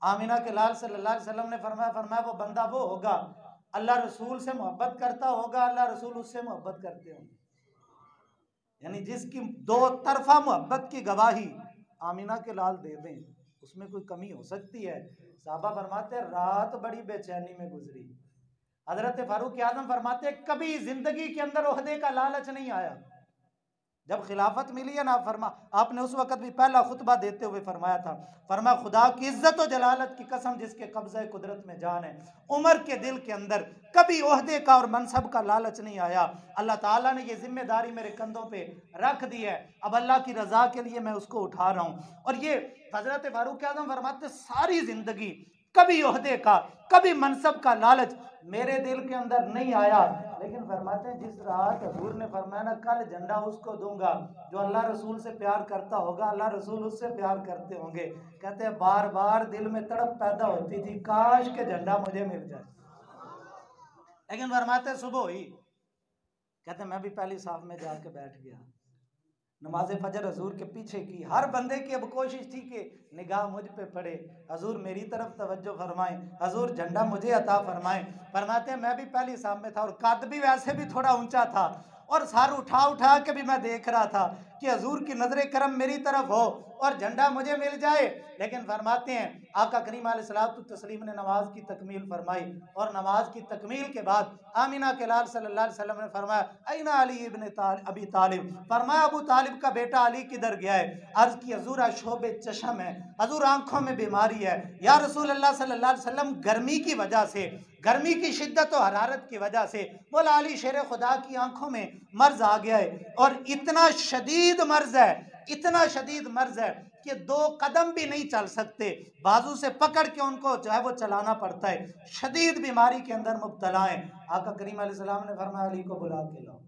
आमिना के लाल सल्लल्लाहु अलैहि वसल्लम ने फरमाया वो बंदा वो होगा अल्लाह रसूल से मोहब्बत करता होगा, अल्लाह रसूल उससे मोहब्बत करते होंगे, यानी जिसकी दो तरफा मोहब्बत की गवाही आमिना के लाल दे दें, उसमें कोई कमी हो सकती है। साहबा फरमाते रात बड़ी बेचैनी में गुजरी। हजरत फारूक आजम फरमाते कभी जिंदगी के अंदर ओहदे का लालच नहीं आया। जब खिलाफत मिली है ना, आपने उस वक्त भी पहला खुतबा देते हुए फरमाया था, फरमा खुदा की इज्जत और जलालत की कसम जिसके कब्ज़े कुदरत में जान है, उमर के दिल के अंदर कभी ओहदे का और मनसब का लालच नहीं आया। अल्लाह ताला ने ये जिम्मेदारी मेरे कंधों पे रख दी है, अब अल्लाह की रजा के लिए मैं उसको उठा रहा हूँ। और ये हजरत फारूक आजम फरमाते सारी जिंदगी कभी ओहदे का कभी मनसब का लालच मेरे दिल के अंदर नहीं आया। लेकिन फरमाते हैं जिस रात हजूर ने फरमाया ना कल झंडा उसको दूंगा जो अल्लाह रसूल से प्यार करता होगा, अल्लाह रसूल उससे प्यार करते होंगे, कहते हैं बार बार दिल में तड़प पैदा होती थी काश के झंडा मुझे मिल जाए। लेकिन फरमाते सुबह हुई, कहते मैं भी पहली साफ में जाके बैठ गया, नमाज फजर हजूर के पीछे की। हर बंदे की अब कोशिश थी कि निगाह मुझ पे पड़े, हजूर मेरी तरफ तवज्जो फरमाएं, हजूर झंडा मुझे अता फरमाएं। फरमाते हैं मैं भी पहली साहब में था और कद भी वैसे भी थोड़ा ऊंचा था, और सर उठा उठा के भी मैं देख रहा था कि हजूर की नजर करम मेरी तरफ हो और झंडा मुझे मिल जाए। लेकिन फरमाते हैं आका करीम अलैहिस्सलातु तस्लीम ने नमाज की तकमील फरमाई और नमाज की तकमील के बाद आमिना के लाल सल्लल्लाहु अलैहि वसल्लम ने फरमाया ऐना अली इब्न अबी तालिब, फरमाया अबू तालिब का बेटा अली किधर गया है। अर्ज की हजूर शोबे चशम है, हजूर आंखों में बीमारी है या रसूल अल्लाह सल्लल्लाहु अलैहि वसल्लम, गर्मी की वजह से, गर्मी की शिद्दत और हरारत की वजह से बोला अली शेर खुदा की आंखों में मर्ज आ गया है और इतना शदीद मर्ज है, इतना शदीद मर्ज है कि 2 कदम भी नहीं चल सकते, बाजू से पकड़ के उनको जो है वो चलाना पड़ता है, शदीद बीमारी के अंदर मुब्तला है। आका करीम अलैहिस्सलाम ने फरमाया अली को बुला के लाओ।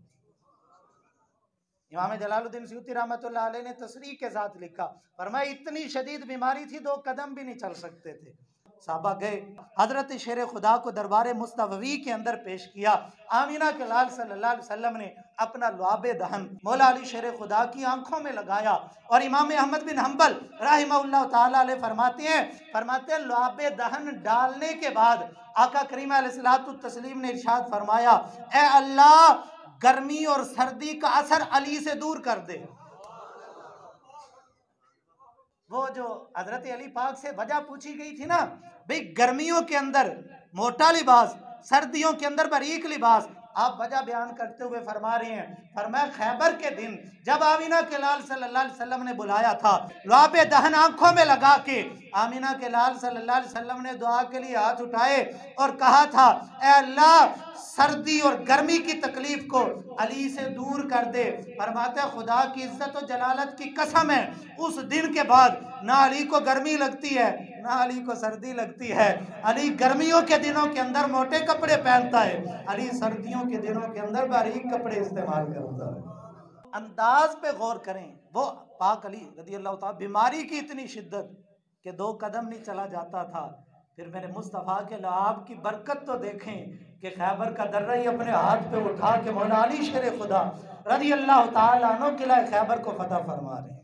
इमाम जलालुद्दीन सयूती रहमतुल्लाह अलैह ने तसरीह के साथ लिखा, फरमाया इतनी शदीद बीमारी थी 2 कदम भी नहीं चल सकते थे। साहबा गए, हजरत शेर खुदा को दरबार मुस्तफवी के अंदर पेश किया। आमीना के लाल सल्लल्लाहु अलैहि वसल्लम ने अपना लुआबे दहन मौला अली शेर खुदा की आंखों में लगाया और इमाम अहमद बिन हम्बल रहमहुल्लाह ताला अलैह फरमाते हैं लुआबे दहन डालने के बाद आका करीम अलैहिस्सलातु तस्लीम ने इरशाद फरमाया, ए अल्लाह गर्मी और सर्दी का असर अली से दूर कर दे। वो जो हजरत अली पाक से वजह पूछी गई थी ना, भाई गर्मियों के अंदर मोटा लिबास, सर्दियों के अंदर बारीक लिबास, आप वजह बयान करते हुए फरमा रहे हैं, फरमाया खैबर के दिन जब आमीना के लाल सल्लल्लाहु अलैहि वसल्लम ने बुलाया था, लुआबे दहन आंखों में लगा के आमीना के लाल सल्लल्लाहु अलैहि वसल्लम ने दुआ के लिए हाथ उठाए और कहा था, ए अल्लाह सर्दी और गर्मी की तकलीफ को अली से दूर कर दे। फरमाते खुदा की इज्जत और जलालत की कसम है, उस दिन के बाद ना अली को गर्मी लगती है ना अली को सर्दी लगती है। अली गर्मियों के दिनों के अंदर मोटे कपड़े पहनता है, अली सर्दियों के दिनों के अंदर बारीक कपड़े इस्तेमाल करता है। अंदाज पे गौर करें, वो पाक अली रज़ी अल्लाह ताला बीमारी की इतनी शिद्दत कि 2 कदम नहीं चला जाता था। फिर मेरे मुस्तफ़ा के लआब की बरकत तो देखें कि खैबर का दर्रा ही अपने हाथ पे उठा के मौला अली शेर खुदा रज़ी अल्लाह ताला अन्हु किला खैबर को फतह फरमा रहे हैं।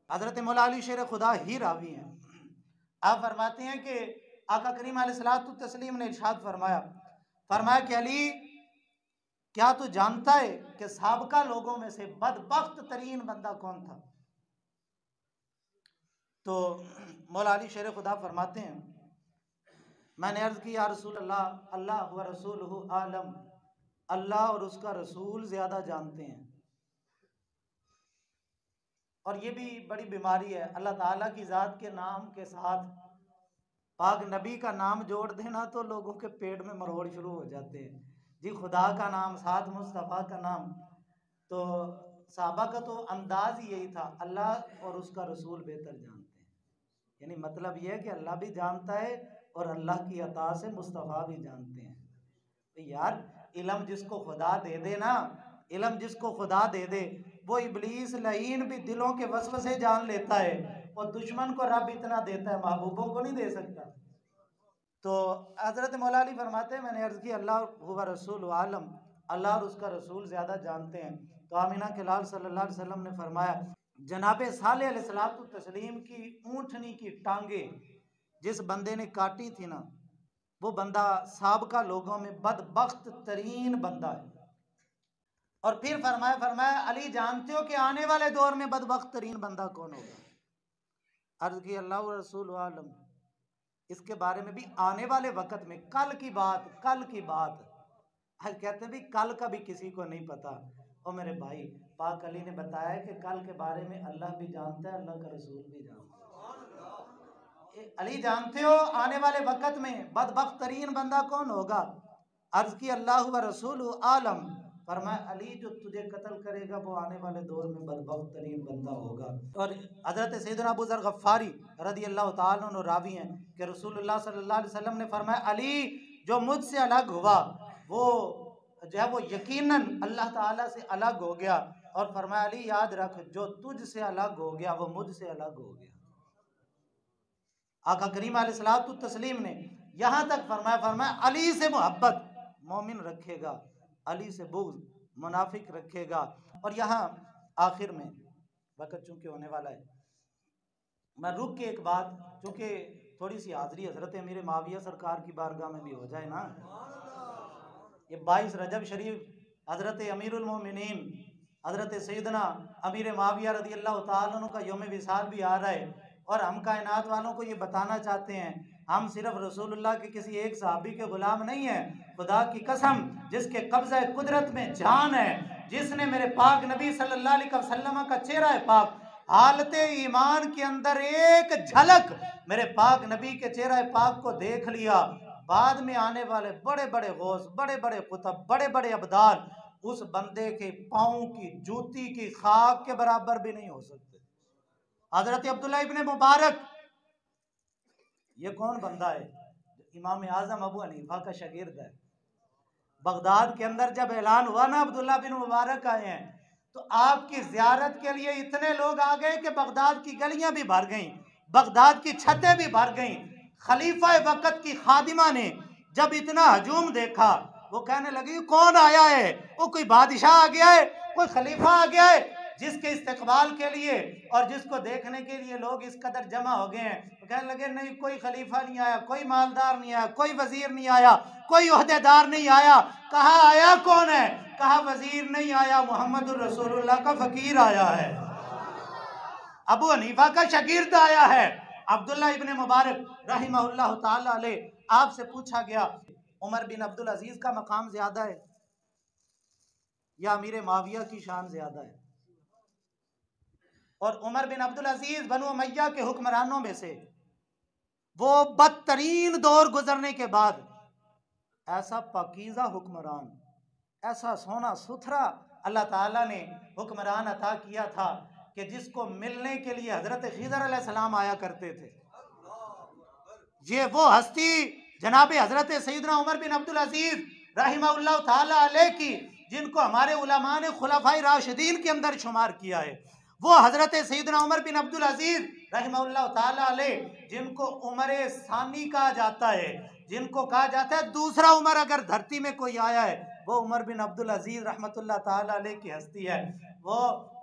हजरत मौला अली शेर खुदा ही रावी हैं। आप फरमाते हैं कि आका करीम अलैहिस्सलातु तस्लीम ने इरशाद फरमाया कि अली क्या तू जानता है कि साबका लोगों में से बदबख्त तरीन बंदा कौन था। तो मौला अली शेर खुदा फरमाते हैं, मैंने अर्ज की या रसूल अल्लाह, अल्लाह व रसूलुहु आलम, अल्लाह और उसका रसूल ज्यादा जानते हैं। और ये भी बड़ी बीमारी है, अल्लाह ताला की ज़ात के नाम के साथ पाक नबी का नाम जोड़ देना तो लोगों के पेट में मरोड़ शुरू हो जाते हैं जी, खुदा का नाम साथ मुस्तफ़ा का नाम। तो साहबा का तो अंदाज ही यही था, अल्लाह और उसका रसूल बेहतर जानते हैं, यानी मतलब यह है कि अल्लाह भी जानता है और अल्लाह की अता से मुस्तफ़ा भी जानते हैं। तो यार इल्म जिसको खुदा दे दे ना, इल्म जिसको खुदा दे दे, वो इब्लीस लईन भी दिलों के वसवसे जान लेता है, और दुश्मन को रब इतना देता है, महबूबों को नहीं दे सकता। तो हजरत मौला अली फरमाते हैं, मैंने अर्ज़ की अल्लाह हुवा रसूल आलम, अल्लाह और उसका रसूल ज़्यादा जानते हैं। तो आमीना के लाल सल्लल्लाहु अलैहि वसल्लम ने फरमाया, जनाब साले अलैहिस्सलातु तस्लीम की ऊँटनी की टांगे जिस बंदे ने काटी थी ना, वो बंदा साबका लोगों में बदबख्त तरीन बंदा है। और फिर फरमाया अली जानते हो कि आने वाले दौर में बदबख्त तरीन बंदा कौन होगा। अर्ज की अल्लाह व रसूल आलम, इसके बारे में भी आने वाले वक्त में, कल की बात आज कहते हैं भी कल का भी किसी को नहीं पता। और मेरे भाई पाक अली ने बताया कि कल के बारे में अल्लाह भी जानता है, अल्लाह का रसूल भी जानता है। अली जानते हो आने वाले वक्त में बदबख्त तरीन बंदा कौन होगा। अर्ज की अल्लाह व रसूल आलम, फरमाया अली जो तुझे कत्ल करेगा वो आने वाले दौर में बदबख्त तरीन बंदा होगा। और हजरत सैयदना अबू ज़र गफ़ारी रज़ी अल्लाह ताला अन्हु रावी हैं कि रसूलुल्लाह सल्लल्लाहु अलैहि वसल्लम ने फरमाया अली जो मुझसे अलग हुआ वो जो है वो यकीनन अल्लाह ताला से अलग हो गया। और फरमाया अली याद रख जो तुझसे अलग हो गया वो मुझसे अलग हो गया। आका करीम अलैहिस्सलातु तस्लीम ने यहाँ तक फरमाया अली से मोहब्बत मोमिन रखेगा, अली से बुग़्ज़ मुनाफिक रखेगा। और यहाँ आखिर में वक़्त चूँकि होने वाला है, मैं रुक के एक बात, चूँकि थोड़ी सी हाज़री हज़रत अमीर माविया सरकार की बारगाह में भी हो जाए ना। ये 22 रजब शरीफ हज़रत अमीरुल मोमिनीन हज़रत सैयदना अमीर माविया रज़ी अल्लाह तआला अन्हु का यौम विसाल भी आ रहा है, और हम कायनात वालों को ये बताना चाहते हैं हम सिर्फ रसूलुल्लाह के किसी एक सहाबी के गुलाम नहीं हैं। खुदा की कसम जिसके कब्ज़ा कुदरत में जान है, जिसने मेरे पाक नबी सल्लल्लाहु अलैहि वसल्लम का चेहरा पाक हालत ईमान के अंदर एक झलक मेरे पाक नबी के चेहरा पाक को देख लिया, बाद में आने वाले बड़े बड़े गौस, बड़े बड़े कुतब, बड़े बड़े अब्दाल उस बंदे के पाँव की जूती की खाक के बराबर भी नहीं हो सकते। हजरत अब्दुल्ला इब्ने मुबारक, ये कौन बंदा है? इमाम आजम अबू हनीफा का शागिर्द है। बगदाद के अंदर जब ऐलान हुआ ना अब्दुल्ला बिन मुबारक आए हैं, तो आपकी जियारत के लिए इतने लोग आ गए कि बगदाद की गलियां भी भर गईं, बगदाद की छतें भी भर गईं। खलीफा वक़्त की खादिमा ने जब इतना हजूम देखा, वो कहने लगी कौन आया है? वो कोई बादशाह आ गया है, कोई खलीफा आ गया है, जिसके इस्तकबाल के लिए और जिसको देखने के लिए लोग इस कदर जमा हो गए हैं। तो कहने लगे नहीं, कोई खलीफा नहीं आया, कोई मालदार नहीं आया, कोई वजीर नहीं आया, कोई ओहदेदार नहीं आया। कहा आया कौन है? कहा वजीर नहीं आया, मोहम्मद रसूलुल्लाह का फकीर आया है, अबू हनीफा का शागिर्द आया है, अब्दुल्ला इब्ने मुबारक रहिमहुल्लाह ताला अलैह। आपसे पूछा गया उमर बिन अब्दुल अजीज का मकाम ज्यादा है या अमीर माविया की शान ज्यादा है? और उमर बिन अब्दुल अजीज बनु उमैया के हुक्मरानों में से वो बदतरीन दौर गुजरने के बाद ऐसा पाकीज़ा हुक्मरान, ऐसा सोना सुथरा अल्लाह ताला ने हुक्मरान अता किया था कि जिसको मिलने के लिए हजरत खिज़र अलैहिस्सलाम आया करते थे। ये वो हस्ती जनाब हजरत सैयदना उमर बिन अब्दुल अजीज रहिमहुल्लाह ताला अलैह की, जिनको हमारे उलमा ने खुलफाए राशिदीन के अंदर शुमार किया है। वो हजरत सैयदना उमर बिन अब्दुल अजीज रहिमहुल्लाह ताला अलैह, जिनको उमर सानी कहा जाता है, जिनको कहा जाता है दूसरा उमर अगर धरती में कोई आया है वो उमर बिन अब्दुल अजीज रहमतुल्लाह ताला अलैह की हस्ती है। वो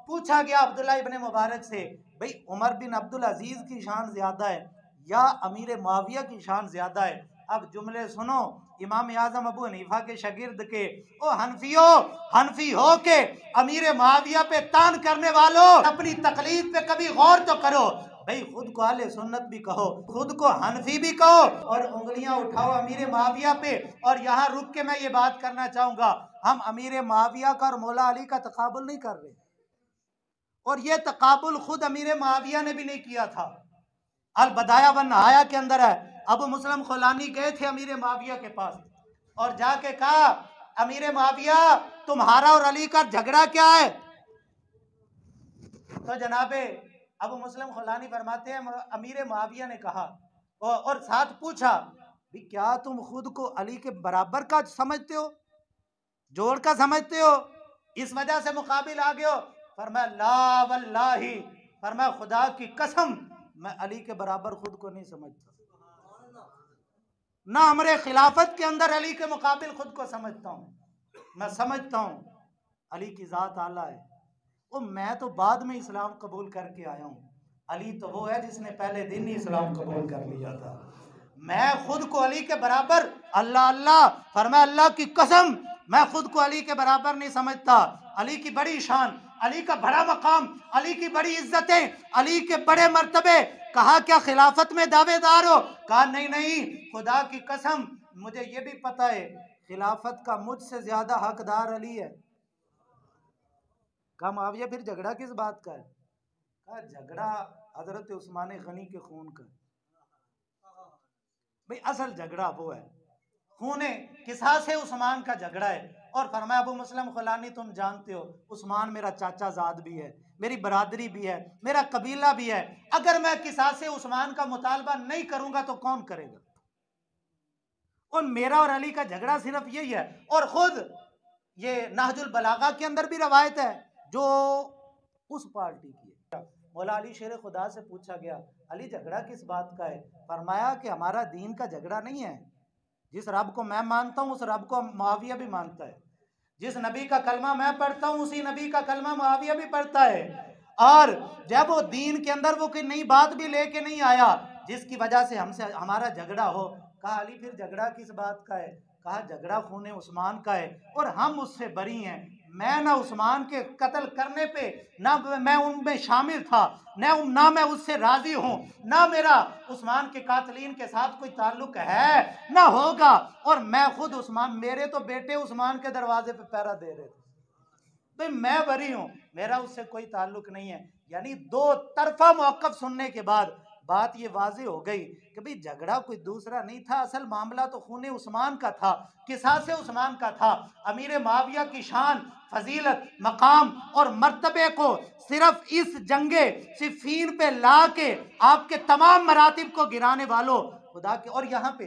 पूछा गया अब्दुल्ला इब्ने मुबारक से, भाई उमर बिन अब्दुल अजीज की शान ज्यादा है या अमीर माविया की शान ज्यादा है? अब जुमले सुनो इमाम आजम अबू हनीफा के शागिर्द के। ओ हनफी हो के अमीर माविया पे तान करने वालों, अपनी तकलीफ पे कभी गौर तो करो। भाई खुद को आले सुन्नत भी कहो, खुद को हनफी भी कहो, और उंगलियां उठाओ अमीर माविया पे। और यहाँ रुक के मैं ये बात करना चाहूंगा, हम अमीर माविया का और मौला अली का तकाबुल नहीं कर रहे, और ये तकाबुल खुद अमीर माविया ने भी नहीं किया था। अल बदाया वन नहाया के अंदर है, अबू मुस्लिम खुलानी गए थे अमीर माविया के पास और जाके कहा अमीर माविया तुम्हारा और अली का झगड़ा क्या है? तो जनाबे अबू मुस्लिम खुलानी फरमाते हैं अमीर माविया ने कहा और साथ पूछा भी क्या तुम खुद को अली के बराबर का समझते हो, जोड़ का समझते हो, इस वजह से मुकाबिल आ गए हो? फरमाया ला वल्लाही, फरमाया खुदा की कसम मैं अली के बराबर खुद को नहीं समझता, ना हमारे खिलाफत के अंदर अली के मुकाबिल खुद को समझता हूँ। मैं समझता हूँ अली की ज़ात आला है, वो मैं तो बाद में इस्लाम कबूल करके आया हूँ, अली तो वो है जिसने पहले दिन ही इस्लाम कबूल कर लिया था। मैं खुद को अली के बराबर, अल्लाह अल्लाह, फरमाया अल्लाह की कसम मैं खुद को अली के बराबर नहीं समझता। अली की बड़ी शान, अली का बड़ा मकाम, अली की बड़ी इज्जतें, अली के बड़े मर्तबे। कहा क्या खिलाफत में दावेदार हो? कहा नहीं नहीं, खुदा की कसम मुझे ये भी पता है खिलाफत का मुझसे ज्यादा हकदार अली है। कहा माविया फिर झगड़ा किस बात का है? कहा झगड़ा हजरत उस्मान गनी के खून का। भाई असल झगड़ा वो है, खूने किसासे उस्मान का झगड़ा है। और फरमाया अबू मुस्लिम खुलानी तुम जानते हो उस्मान मेरा चाचा जाद भी है, मेरी बरादरी भी है, मेरा कबीला भी है, अगर मैं किसासे उस्मान का मुतालबा नहीं करूंगा तो कौन करेगा? और मेरा और अली का झगड़ा सिर्फ यही है। और खुद ये नहजुल बलागा के अंदर भी रवायत है जो उस पार्टी की है। मौला अली शेर खुदा से पूछा गया अली झगड़ा किस बात का है? फरमाया कि हमारा दीन का झगड़ा नहीं है, जिस रब को मैं मानता हूँ उस रब को मुआविया भी मानता है, जिस नबी का कलमा मैं पढ़ता हूँ उसी नबी का कलमा मुआविया भी पढ़ता है। और जब वो दीन के अंदर वो कोई नई बात भी लेके नहीं आया जिसकी वजह से हमसे हमारा झगड़ा हो, कहा अली फिर झगड़ा किस बात का है? कहा झगड़ा खून उस्मान का है और हम उससे बरी हैं। मैं ना उस्मान के कत्ल करने पे ना मैं उनमें शामिल था, ना मैं उससे राजी हूं, ना मेरा उस्मान के कातलीन के साथ कोई ताल्लुक है ना होगा। और मैं खुद उस्मान, मेरे तो बेटे उस्मान के दरवाजे पे पहरा दे रहे थे। भाई मैं बरी हूं, मेरा उससे कोई ताल्लुक नहीं है। यानी दो तरफा मौक़िफ़ सुनने के बाद बात ये वाज़े हो गई कि भाई झगड़ा कोई दूसरा नहीं था, असल मामला तो खून उस्मान का था, किसासे उस्मान का था। अमीर मुआविया की शान, फजीलत, मकाम और मर्तबे को सिर्फ इस जंगे सिफ़ीन पे ला के आपके तमाम मरातिब को गिराने वालों खुदा के। और यहाँ पे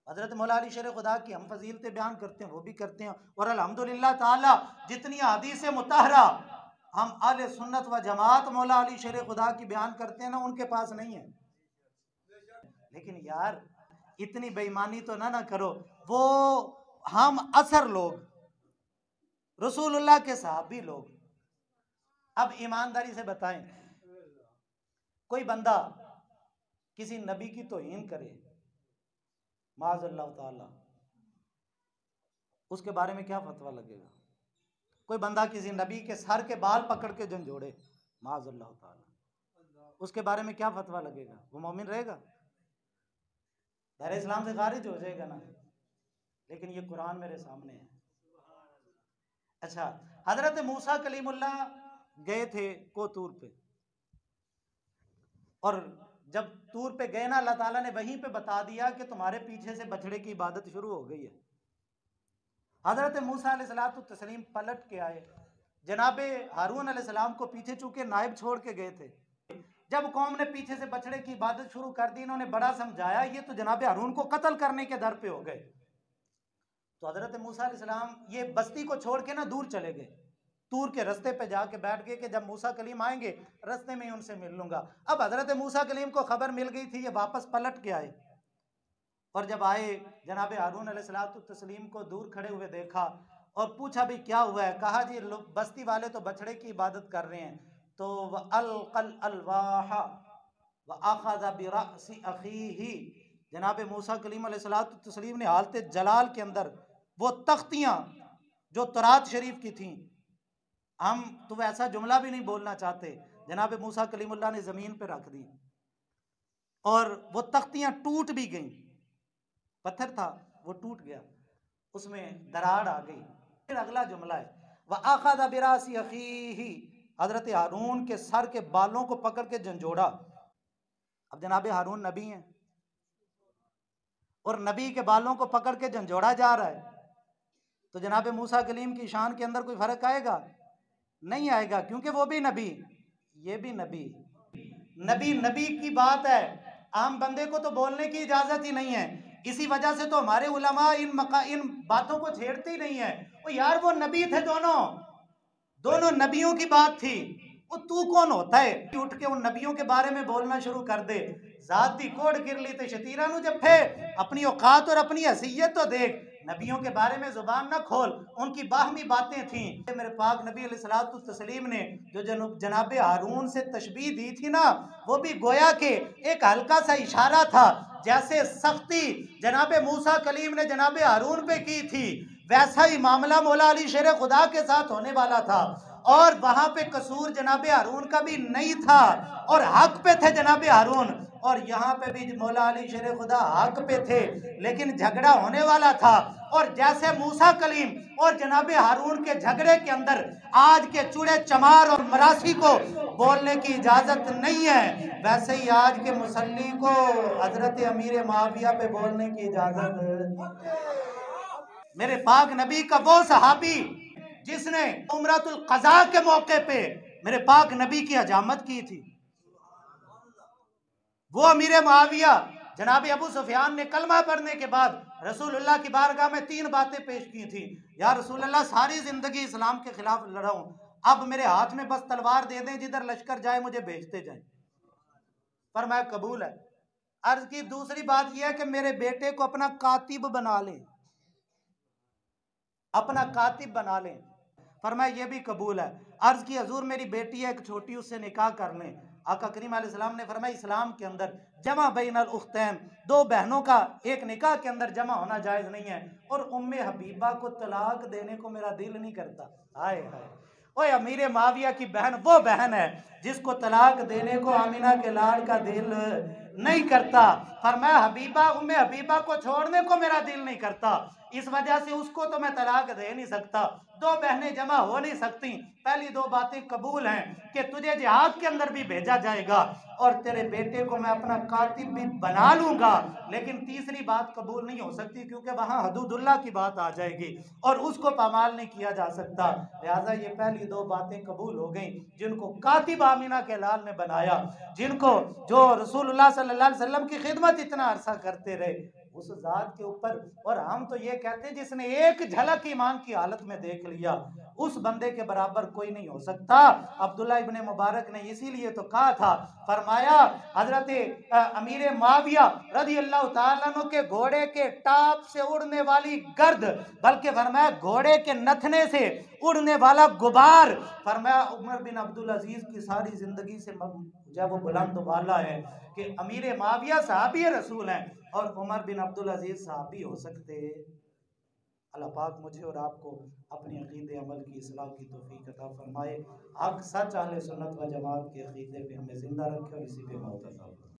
हज़रत मौला अली शेर खुदा की हम फजीलतें बयान करते हैं, वो भी करते हैं। और अल्हम्दुलिल्लाह ताला जितनी हदीस मुतहरा हम अहले सुन्नत व जमात मौला अली शेर खुदा की बयान करते हैं ना, उनके पास नहीं है। लेकिन यार इतनी बेईमानी तो ना करो। वो हम असर लोग, रसूलुल्लाह के सहाबी लोग, अब ईमानदारी से बताएं, कोई बंदा किसी नबी की तौहीन करे माज़अल्लाह ताला, उसके बारे में क्या फतवा लगेगा? कोई बंदा किसी नबी के सर के बाल पकड़ के झंझोड़े माज़अल्लाह ताला, उसके बारे में क्या फतवा लगेगा? वो मोमिन रहेगा? दायरे इस्लाम से खारिज हो जाएगा ना। लेकिन ये कुरान मेरे सामने है। अच्छा, हजरत मूसा कलीमुल्लाह गए थे कोतूर पे, और जब तूर पे गए ना, अल्लाह ताला ने वहीं पे बता दिया कि तुम्हारे पीछे से बछड़े की इबादत शुरू हो गई है। हजरत मूसा अलैहिस्सलातु तस्लीम पलट के आए, जनाबे हारून अलैहिस्सलाम को पीछे चूके नायब छोड़ के गए थे। जब कौम ने पीछे से बछड़े की इबादत शुरू कर दी, इन्होंने बड़ा समझाया, ये तो जनाबे हारून को कत्ल करने के दर पे हो गए। तो हजरत मूसा अलैहिस्सलाम ये बस्ती को छोड़ के ना दूर चले गए, तूर के रास्ते पे जाके बैठ गए कि जब मूसा कलीम आएंगे रास्ते में ही उनसे मिल लूंगा। अब हजरत मूसा कलीम को खबर मिल गई थी, ये वापस पलट के आए, और जब आए जनाब हारून अलैहिस्सलातु तस्लीम को दूर खड़े हुए देखा और पूछा भी क्या हुआ है? कहा जी बस्ती वाले तो बछड़े की इबादत कर रहे हैं। तो वह अलकल अलवाहा व अखज़ बिरअसी अखीही, जनाब मूसा कलीम अलैहिस्सलातु तस्लीम ने हालत जलाल के अंदर वो तख्तियाँ जो तौरात शरीफ की थीं, हम तो वैसा जुमला भी नहीं बोलना चाहते, जनाब मूसा कलीमुल्लाह ने ज़मीन पे रख दी और वो तख्तियाँ टूट भी गईं। पत्थर था वो टूट गया, उसमें दरार आ गई। फिर अगला जुमला है वह अखज़ बिरअसी अखीही, हजरत हारून के सर के बालों को पकड़ के झंझोड़ा। अब जनाब हारून नबी हैं और नबी के बालों को पकड़ के झंझोड़ा जा रहा है, तो जनाब मूसा कलीम की शान के अंदर कोई फर्क आएगा? नहीं आएगा, क्योंकि वो भी नबी, ये भी नबी। नबी नबी की बात है, आम बंदे को तो बोलने की इजाजत ही नहीं है। इसी वजह से तो हमारे उलमा इन बातों को छेड़ते ही नहीं है। वो यार वो नबी थे, दोनों नबियों की बात थी, वो तू कौन होता है उठ के उन नबियों के बारे में बोलना शुरू कर दे? जाती कोड़ गिर ली ते शतीरा नु जफ्फे, अपनी औकात और अपनी हैसियत तो देख, नबियों के बारे में जुबान ना खोल। उनकी बाहमी बातें थी। मेरे पाक नबी अलैहिस्सलातु तस्लीम ने जो जनाब हारून से तशबीह दी थी ना, वो भी गोया के एक हल्का सा इशारा था। जैसे सख्ती जनाब मूसा कलीम ने जनाब हारून पे की थी, वैसा ही मामला मौला अली शेर खुदा के साथ होने वाला था। और वहां पे कसूर जनाब हारून का भी नहीं था और हक पे थे जनाब हारून, और यहाँ पे भी मौला अली शेर खुदा हक पे थे, लेकिन झगड़ा होने वाला था। और जैसे मूसा कलीम और जनाब हारून के झगड़े के अंदर आज के चूड़े चमार और मरासी को बोलने की इजाजत नहीं है, वैसे ही आज के मुसल्ली को हजरत अमीर मुआविया पे बोलने की इजाजत। मेरे पाक नबी का वो सहाबी जिसने उमरतुल क़ज़ा के मौके पे मेरे पाक नबी की हजामत की थी, वो अमीर मुआविया जनाब अबू सुफियान ने कलमा पढ़ने के बाद रसूलुल्लाह की बारगाह में 3 बातें पेश की थी। या रसूलुल्लाह, सारी जिंदगी इस्लाम के खिलाफ लड़ा हूं, अब मेरे हाथ में बस तलवार दे दें, जिधर लश्कर जाए मुझे भेजते जाए। फरमाया कबूल है। अर्ज की दूसरी बात यह है कि मेरे बेटे को अपना कातिब बना लें, अपना कातिब बना लें। फरमाया ये भी कबूल है। अर्ज की हजूर, मेरी बेटी है एक छोटी, उससे निकाह कर लें। आका करीम अलैहिस्सलाम ने फरमाया इस्लाम के अंदर जमा बैनल उख्तैन, दो बहनों का एक निकाह के अंदर जमा होना जायज़ नहीं है। और उम्मे हबीबा को तलाक देने को मेरा दिल नहीं करता। हाय हाय, ओए अमीर माविया की बहन वो बहन है जिसको तलाक देने को आमिना के लाल का दिल नहीं करता। फरमाया हबीबा, उम्मे हबीबा को छोड़ने को मेरा दिल नहीं करता, इस वजह से उसको तो मैं तलाक दे नहीं सकता। दो बहनें जमा हो नहीं सकती। पहली दो बातें कबूल हैं कि तुझे जिहाद के अंदर भी भेजा जाएगा और तेरे बेटे को मैं अपना कातिब भी बना लूंगा, लेकिन तीसरी बात कबूल नहीं हो सकती क्योंकि वहां हदूदुल्लाह की बात आ जाएगी और उसको पामाल नहीं किया जा सकता। लिहाजा ये पहली दो बातें कबूल हो गई, जिनको कातिब आमिना के लाल ने बनाया, जिनको जो रसूलुल्लाह सल्लल्लाहु अलैहि वसल्लम की खिदमत इतना अरसा करते रहे, उस जात के ऊपर। और हम तो ये कहते हैं जिसने एक झलक ईमान की हालत में देख लिया, उस बंदे के बराबर कोई नहीं हो सकता। अब्दुल्ला इब्ने मुबारक ने इसीलिए तो कहा था, फरमाया हजरत अमीर माविया रज़ी अल्लाह ताला अन्हु के घोड़े के टाप से उड़ने वाली गर्द, बल्कि फरमाया घोड़े के नथने से उड़ने वाला गुबार, फरमाया उमर बिन अब्दुल अजीज की सारी जिंदगी से जब वो बुलंद वाला है कि अमीर माविया सहाबी रसूल हैं और उमर बिन अब्दुल अजीज सहाबी हो सकते। अल्लाह पाक मुझे और आपको अपने अकीदे अमल की इस्लाह की तौफीक अता फरमाए। हक सच अहले सुन्नत व जमात के अकीदे पे हमें जिंदा रखे और इसी पे मौत अता फरमाए।